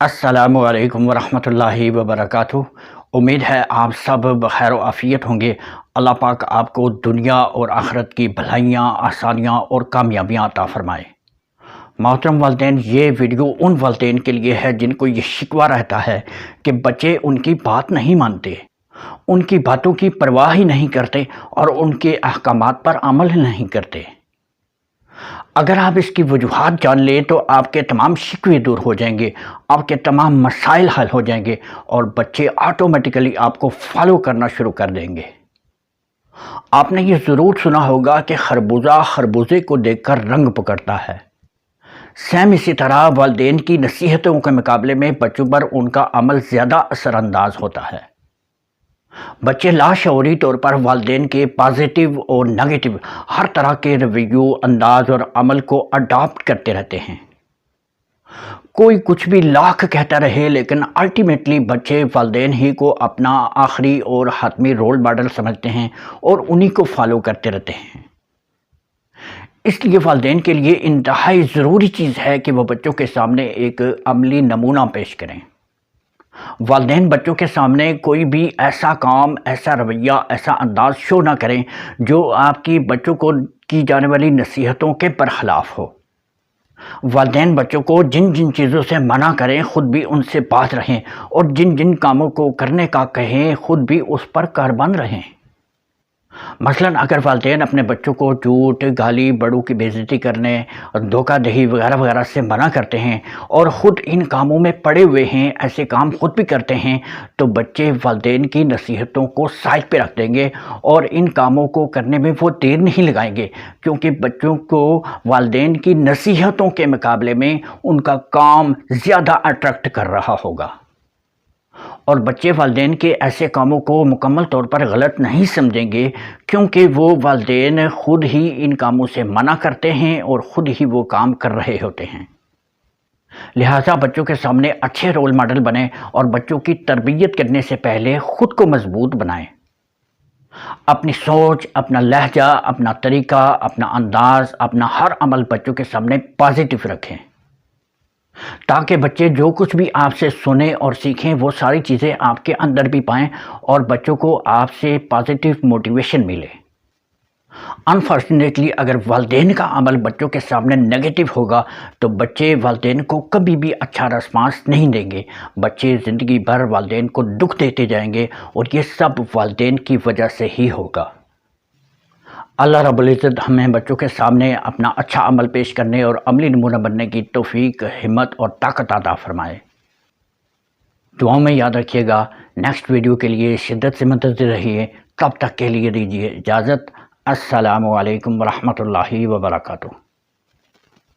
السلام علیکم ورحمۃ اللہ وبرکاتہ۔ امید ہے آپ سب بخیر و عافیت ہوں گے۔ اللہ پاک آپ کو دنیا اور آخرت کی بھلائیاں، آسانیاں اور کامیابیاں عطا فرمائے۔ محترم والدین، یہ ویڈیو ان والدین کے لیے ہے جن کو یہ شکوہ رہتا ہے کہ بچے ان کی بات نہیں مانتے، ان کی باتوں کی پرواہ ہی نہیں کرتے اور ان کے احکامات پر عمل نہیں کرتے۔ اگر آپ اس کی وجوہات جان لیں تو آپ کے تمام شکوے دور ہو جائیں گے، آپ کے تمام مسائل حل ہو جائیں گے اور بچے آٹومیٹیکلی آپ کو فالو کرنا شروع کر دیں گے۔ آپ نے یہ ضرور سنا ہوگا کہ خربوزہ خربوزے کو دیکھ کر رنگ پکڑتا ہے۔ سیم اسی طرح والدین کی نصیحتوں کے مقابلے میں بچوں پر ان کا عمل زیادہ اثر انداز ہوتا ہے۔ بچے لاشعوری طور پر والدین کے پازیٹیو اور نگیٹو ہر طرح کے رویوں، انداز اور عمل کو اڈاپٹ کرتے رہتے ہیں۔ کوئی کچھ بھی لاکھ کہتا رہے لیکن الٹیمیٹلی بچے والدین ہی کو اپنا آخری اور حتمی رول ماڈل سمجھتے ہیں اور انہی کو فالو کرتے رہتے ہیں۔ اس لیے والدین کے لیے انتہائی ضروری چیز ہے کہ وہ بچوں کے سامنے ایک عملی نمونہ پیش کریں۔ والدین بچوں کے سامنے کوئی بھی ایسا کام، ایسا رویہ، ایسا انداز شو نہ کریں جو آپ کی بچوں کو کی جانے والی نصیحتوں کے برخلاف ہو۔ والدین بچوں کو جن جن چیزوں سے منع کریں خود بھی ان سے باز رہیں، اور جن جن کاموں کو کرنے کا کہیں خود بھی اس پر کاربند رہیں۔ مثلاً اگر والدین اپنے بچوں کو جھوٹ، گالی، بڑوں کی بے عزتی کرنے، دھوکہ دہی وغیرہ وغیرہ سے منع کرتے ہیں اور خود ان کاموں میں پڑے ہوئے ہیں، ایسے کام خود بھی کرتے ہیں، تو بچے والدین کی نصیحتوں کو سائڈ پہ رکھ دیں گے اور ان کاموں کو کرنے میں وہ دیر نہیں لگائیں گے، کیونکہ بچوں کو والدین کی نصیحتوں کے مقابلے میں ان کا کام زیادہ اٹریکٹ کر رہا ہوگا۔ اور بچے والدین کے ایسے کاموں کو مکمل طور پر غلط نہیں سمجھیں گے، کیونکہ وہ والدین خود ہی ان کاموں سے منع کرتے ہیں اور خود ہی وہ کام کر رہے ہوتے ہیں۔ لہٰذا بچوں کے سامنے اچھے رول ماڈل بنیں اور بچوں کی تربیت کرنے سے پہلے خود کو مضبوط بنائیں۔ اپنی سوچ، اپنا لہجہ، اپنا طریقہ، اپنا انداز، اپنا ہر عمل بچوں کے سامنے پازیٹیو رکھیں، تاکہ بچے جو کچھ بھی آپ سے سنیں اور سیکھیں وہ ساری چیزیں آپ کے اندر بھی پائیں اور بچوں کو آپ سے پازیٹیو موٹیویشن ملے۔ انفارچونیٹلی اگر والدین کا عمل بچوں کے سامنے نیگیٹو ہوگا تو بچے والدین کو کبھی بھی اچھا رسپانس نہیں دیں گے۔ بچے زندگی بھر والدین کو دکھ دیتے جائیں گے اور یہ سب والدین کی وجہ سے ہی ہوگا۔ اللہ رب العزت ہمیں بچوں کے سامنے اپنا اچھا عمل پیش کرنے اور عملی نمونہ بننے کی توفیق، ہمت اور طاقت عطا فرمائے۔ دعاؤں میں یاد رکھیے گا۔ نیکسٹ ویڈیو کے لیے شدت سے منتظر رہیے۔ تب تک کے لیے دیجیے اجازت۔ السلام علیکم ورحمۃ اللہ وبرکاتہ۔